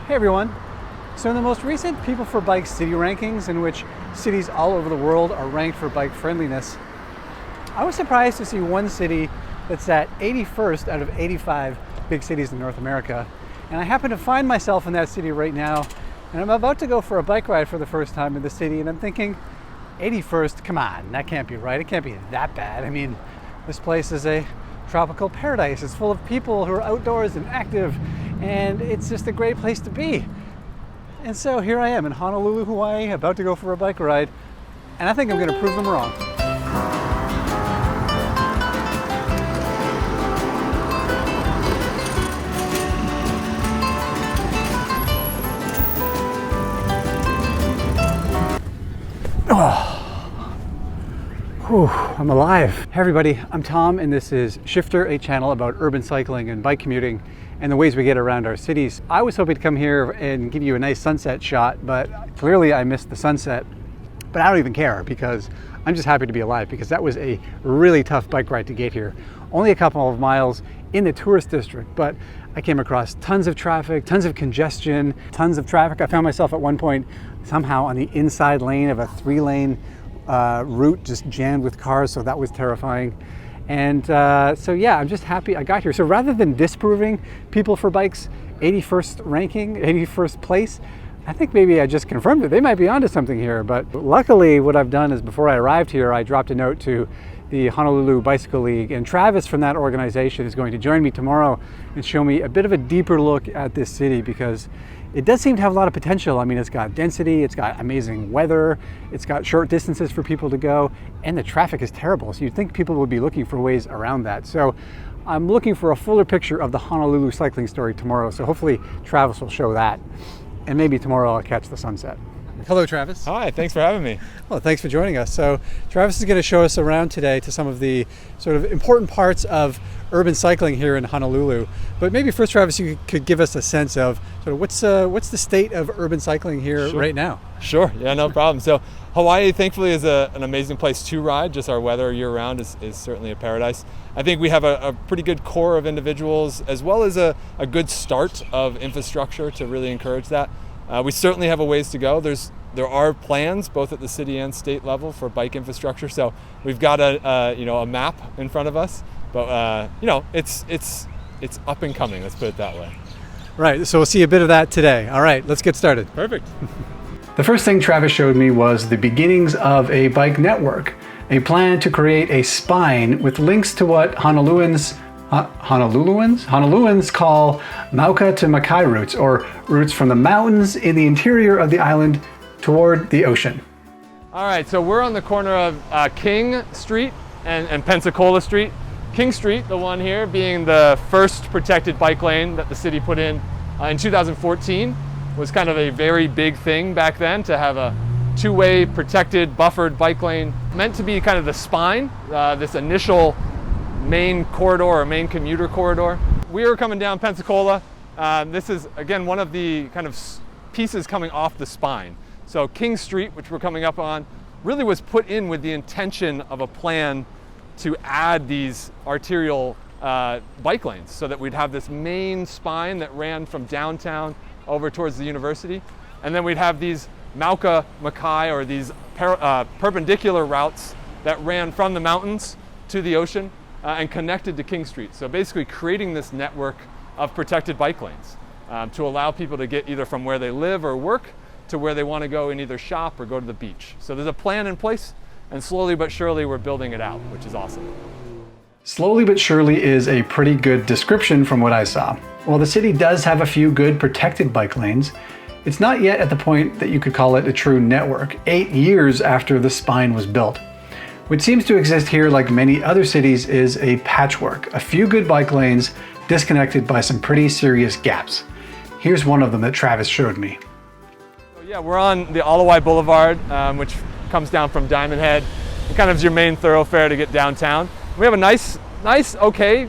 Hey everyone. So in the most recent People for Bike city rankings, in which cities all over the world are ranked for bike friendliness, I was surprised to see one city that's at 81st out of 85 big cities in North America. And I happen to find myself in that city right now, and I'm about to go for a bike ride for the first time in the city, and I'm thinking, 81st, come on, that can't be right. It can't be that bad. I mean, this place is a tropical paradise. It's full of people who are outdoors and active, and it's just a great place to be. And so here I am in Honolulu, Hawaii, about to go for a bike ride, and I think I'm gonna prove them wrong. Whew, I'm alive. Hey everybody, I'm Tom, and this is Shifter, a channel about urban cycling and bike commuting and the ways we get around our cities. I was hoping to come here and give you a nice sunset shot, but clearly I missed the sunset. But I don't even care, because I'm just happy to be alive, because that was a really tough bike ride to get here. Only a couple of miles in the tourist district, but I came across tons of traffic, tons of congestion, tons of traffic. I found myself at one point somehow on the inside lane of a 3-lane route, just jammed with cars, so that was terrifying. And so yeah, I'm just happy I got here. So rather than disproving People for Bike's 81st ranking, 81st place, I think maybe I just confirmed it. They might be onto something here. But luckily what I've done is, before I arrived here, I dropped a note to the Honolulu Bicycle League, and Travis from that organization is going to join me tomorrow and show me a bit of a deeper look at this city, because it does seem to have a lot of potential. I mean, it's got density, it's got amazing weather, it's got short distances for people to go, and the traffic is terrible. So you'd think people would be looking for ways around that. So I'm looking for a fuller picture of the Honolulu cycling story tomorrow. So hopefully Travis will show that. And maybe tomorrow I'll catch the sunset. Hello, Travis. Hi, thanks for having me. Well, thanks for joining us. So Travis is going to show us around today to some of the sort of important parts of urban cycling here in Honolulu. But maybe first, Travis, you could give us a sense of sort of what's the state of urban cycling here right now? Sure, yeah, no problem. So Hawaii, thankfully, is an amazing place to ride. Just our weather year-round is certainly a paradise. I think we have a pretty good core of individuals, as well as a good start of infrastructure to really encourage that. We certainly have a ways to go. There are plans both at the city and state level for bike infrastructure. So we've got a map in front of us, but it's up and coming. Let's put it that way. Right. So we'll see a bit of that today. All right. Let's get started. Perfect. The first thing Travis showed me was the beginnings of a bike network, a plan to create a spine with links to what Honoluluans call mauka to makai routes, or routes from the mountains in the interior of the island toward the ocean. All right, so we're on the corner of King Street and Pensacola Street. King Street, the one here, being the first protected bike lane that the city put in 2014, was kind of a very big thing back then, to have a two-way protected buffered bike lane, meant to be kind of the spine, this initial main corridor or main commuter corridor. We were coming down Pensacola. This is, again, one of the kind of pieces coming off the spine. So King Street, which we're coming up on, really was put in with the intention of a plan to add these arterial bike lanes, so that we'd have this main spine that ran from downtown over towards the university. And then we'd have these mauka makai, or these perpendicular routes that ran from the mountains to the ocean and connected to King Street. So basically creating this network of protected bike lanes to allow people to get either from where they live or work to where they want to go and either shop or go to the beach. So there's a plan in place, and slowly but surely we're building it out, which is awesome. Slowly but surely is a pretty good description from what I saw. While the city does have a few good protected bike lanes, it's not yet at the point that you could call it a true network, 8 years after the spine was built. What seems to exist here, like many other cities, is a patchwork, a few good bike lanes disconnected by some pretty serious gaps. Here's one of them that Travis showed me. So yeah, we're on the Alawai Boulevard, which comes down from Diamond Head. It kind of is your main thoroughfare to get downtown. We have a nice, okay,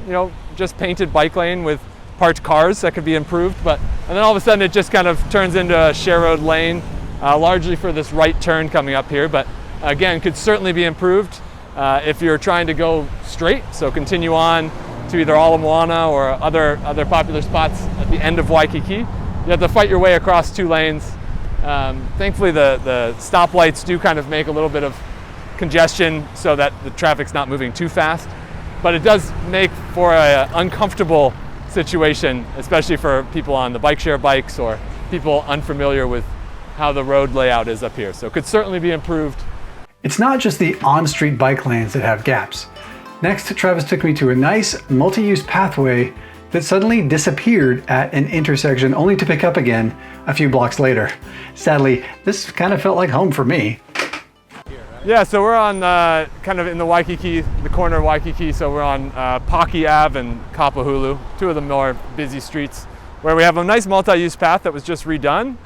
just painted bike lane with parked cars that could be improved, and then all of a sudden it just kind of turns into a share road lane, largely for this right turn coming up here, but again, could certainly be improved if you're trying to go straight, so continue on to either Ala Moana or other popular spots at the end of Waikiki. you have to fight your way across 2 lanes. Thankfully, the stoplights do kind of make a little bit of congestion so that the traffic's not moving too fast, but it does make for an uncomfortable situation, especially for people on the bike share bikes or people unfamiliar with how the road layout is up here. So it could certainly be improved. It's not just the on-street bike lanes that have gaps. Next, Travis took me to a nice multi-use pathway that suddenly disappeared at an intersection only to pick up again a few blocks later. Sadly, this kind of felt like home for me. Yeah, so we're on kind of in the Waikiki, the corner of Waikiki, so we're on Paki Ave and Kapahulu, 2 of the more busy streets, where we have a nice multi-use path that was just redone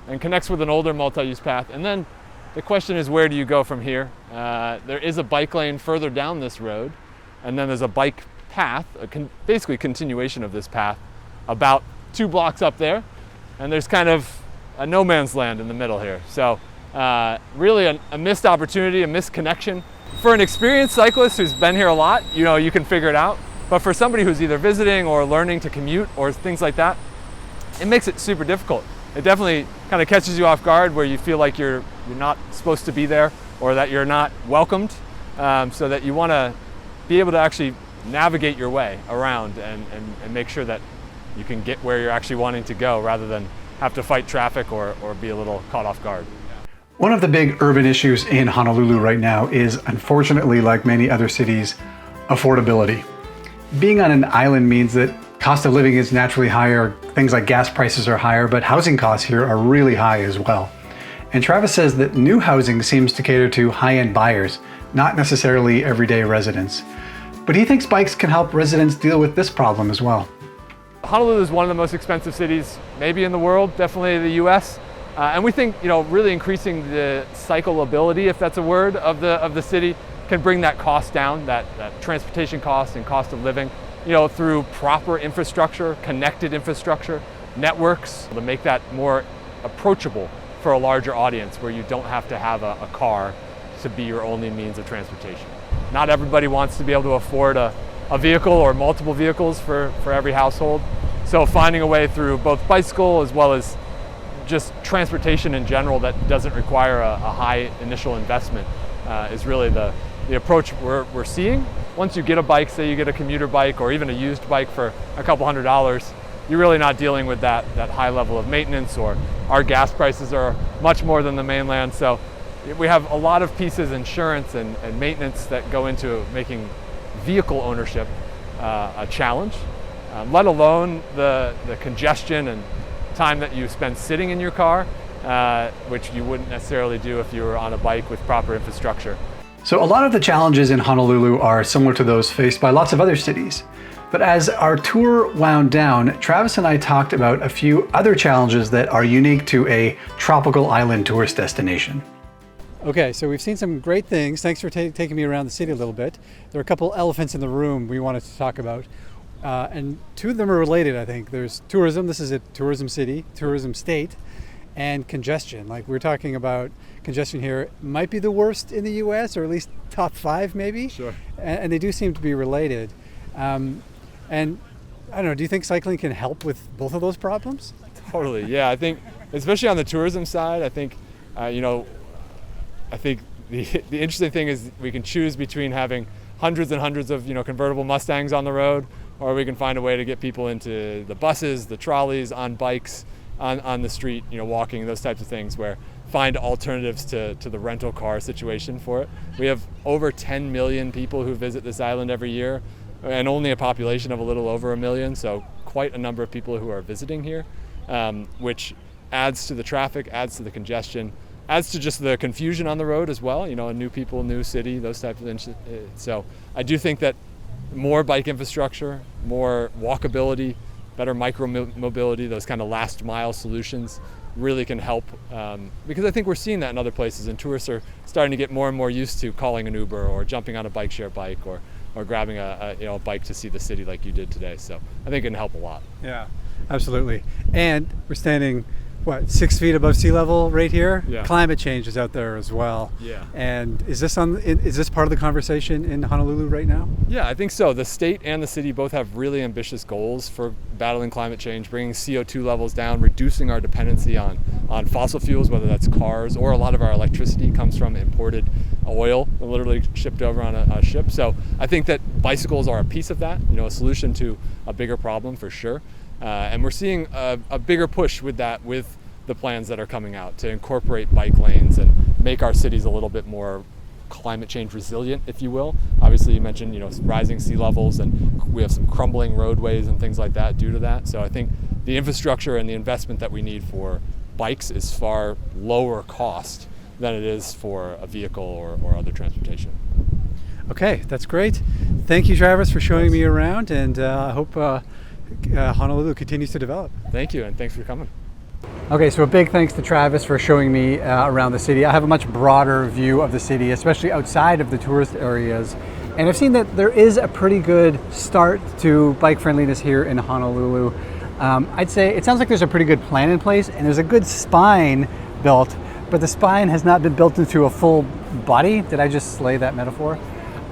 and connects with an older multi-use path. And then the question is, where do you go from here? There is a bike lane further down this road, and then there's a bike path, basically continuation of this path, about 2 blocks up there, and there's kind of a no man's land in the middle here. So really a missed opportunity, a missed connection. For an experienced cyclist who's been here a lot, you can figure it out. But for somebody who's either visiting or learning to commute or things like that, it makes it super difficult. It definitely kind of catches you off guard, where you feel like you're not supposed to be there, or that you're not welcomed, so that you want to be able to actually navigate your way around and make sure that you can get where you're actually wanting to go, rather than have to fight traffic or be a little caught off guard. One of the big urban issues in Honolulu right now is, unfortunately, like many other cities, affordability. Being on an island means that cost of living is naturally higher, things like gas prices are higher, but housing costs here are really high as well. And Travis says that new housing seems to cater to high-end buyers, not necessarily everyday residents. But he thinks bikes can help residents deal with this problem as well. Honolulu is one of the most expensive cities, maybe in the world, definitely the US. And we think, really increasing the cyclability, if that's a word, of the city can bring that cost down, that transportation cost and cost of living, through proper infrastructure, connected infrastructure, networks, to make that more approachable for a larger audience, where you don't have to have a car to be your only means of transportation. Not everybody wants to be able to afford a vehicle or multiple vehicles for every household. So finding a way through both bicycle as well as just transportation in general that doesn't require a high initial investment is really the approach we're seeing. Once you get a bike, say you get a commuter bike or even a used bike for a couple $100s, you're really not dealing with that high level of maintenance, or our gas prices are much more than the mainland. So we have a lot of pieces, insurance and maintenance, that go into making vehicle ownership a challenge, let alone the congestion and time that you spend sitting in your car, which you wouldn't necessarily do if you were on a bike with proper infrastructure. So a lot of the challenges in Honolulu are similar to those faced by lots of other cities. But as our tour wound down, Travis and I talked about a few other challenges that are unique to a tropical island tourist destination. Okay, so we've seen some great things. Thanks for taking me around the city a little bit. There are a couple elephants in the room we wanted to talk about. And 2 of them are related, I think. There's tourism. This is a tourism city, tourism state, and congestion. Like, we're talking about congestion here might be the worst in the US, or at least top 5 maybe. Sure. And they do seem to be related. And I don't know, do you think cycling can help with both of those problems? Totally, yeah. I think, especially on the tourism side, I think, I think the interesting thing is we can choose between having hundreds and hundreds of convertible Mustangs on the road, or we can find a way to get people into the buses, the trolleys, on bikes, on the street, walking, those types of things, where find alternatives to the rental car situation for it. We have over 10 million people who visit this island every year, and only a population of a little over 1 million, so quite a number of people who are visiting here, which adds to the traffic, adds to the congestion, adds to just the confusion on the road as well, new people, new city, those types of things. So I do think that more bike infrastructure, more walkability, better micro mobility, those kind of last mile solutions really can help, because I think we're seeing that in other places, and tourists are starting to get more and more used to calling an Uber or jumping on a bike share bike or grabbing a bike to see the city like you did today. So I think it can help a lot. Yeah, absolutely. And we're standing what, 6 feet above sea level right here? Yeah. Climate change is out there as well. Yeah. And is this part of the conversation in Honolulu right now? Yeah, I think so. The state and the city both have really ambitious goals for battling climate change, bringing CO2 levels down, reducing our dependency on fossil fuels, whether that's cars or a lot of our electricity comes from imported oil, literally shipped over on a ship. So I think that bicycles are a piece of that, a solution to a bigger problem for sure. And we're seeing a bigger push with that, with the plans that are coming out to incorporate bike lanes and make our cities a little bit more climate change resilient, if you will. Obviously, you mentioned rising sea levels, and we have some crumbling roadways and things like that due to that. So I think the infrastructure and the investment that we need for bikes is far lower cost than it is for a vehicle or other transportation. Okay, that's great. Thank you, Travis, for showing me around, and I hope Honolulu continues to develop. Thank you, and thanks for coming. Okay, so a big thanks to Travis for showing me around the city. I have a much broader view of the city, especially outside of the tourist areas. And I've seen that there is a pretty good start to bike friendliness here in Honolulu. I'd say it sounds like there's a pretty good plan in place, and there's a good spine built, but the spine has not been built into a full body. Did I just slay that metaphor?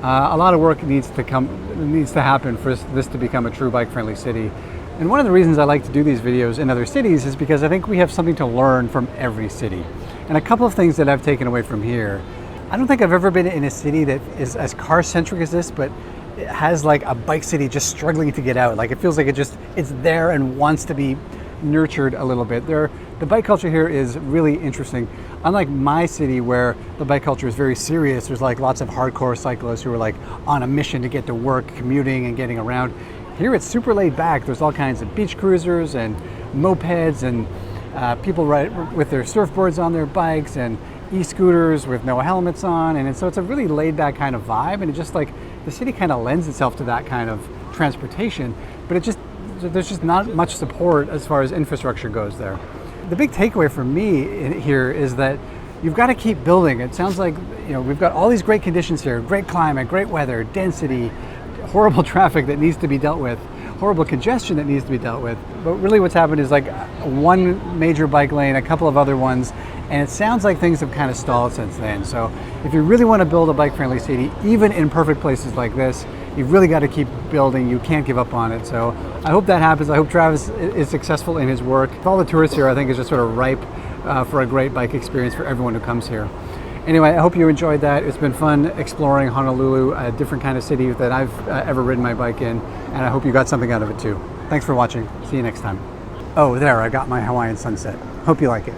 A lot of work needs to happen for this to become a true bike-friendly city. And one of the reasons I like to do these videos in other cities is because I think we have something to learn from every city. And a couple of things that I've taken away from here. I don't think I've ever been in a city that is as car-centric as this, but it has like a bike city just struggling to get out. Like it feels like it's there and wants to be nurtured a little bit. The bike culture here is really interesting. Unlike my city where the bike culture is very serious, there's like lots of hardcore cyclists who are like on a mission to get to work, commuting and getting around. Here it's super laid back. There's all kinds of beach cruisers and mopeds and people ride with their surfboards on their bikes and e-scooters with no helmets on. And so it's a really laid back kind of vibe, and it just like the city kind of lends itself to that kind of transportation, but there's just not much support as far as infrastructure goes there. The big takeaway for me here is that you've got to keep building. It sounds like we've got all these great conditions here, great climate, great weather, density, horrible traffic that needs to be dealt with, horrible congestion that needs to be dealt with. But really what's happened is like one major bike lane, a couple of other ones, and it sounds like things have kind of stalled since then. So if you really want to build a bike-friendly city, even in perfect places like this, you've really got to keep building. You can't give up on it. So I hope that happens. I hope Travis is successful in his work. All the tourists here, I think, is just sort of ripe for a great bike experience for everyone who comes here. Anyway, I hope you enjoyed that. It's been fun exploring Honolulu, a different kind of city that I've ever ridden my bike in, and I hope you got something out of it too. Thanks for watching. See you next time. Oh, there, I got my Hawaiian sunset. Hope you like it.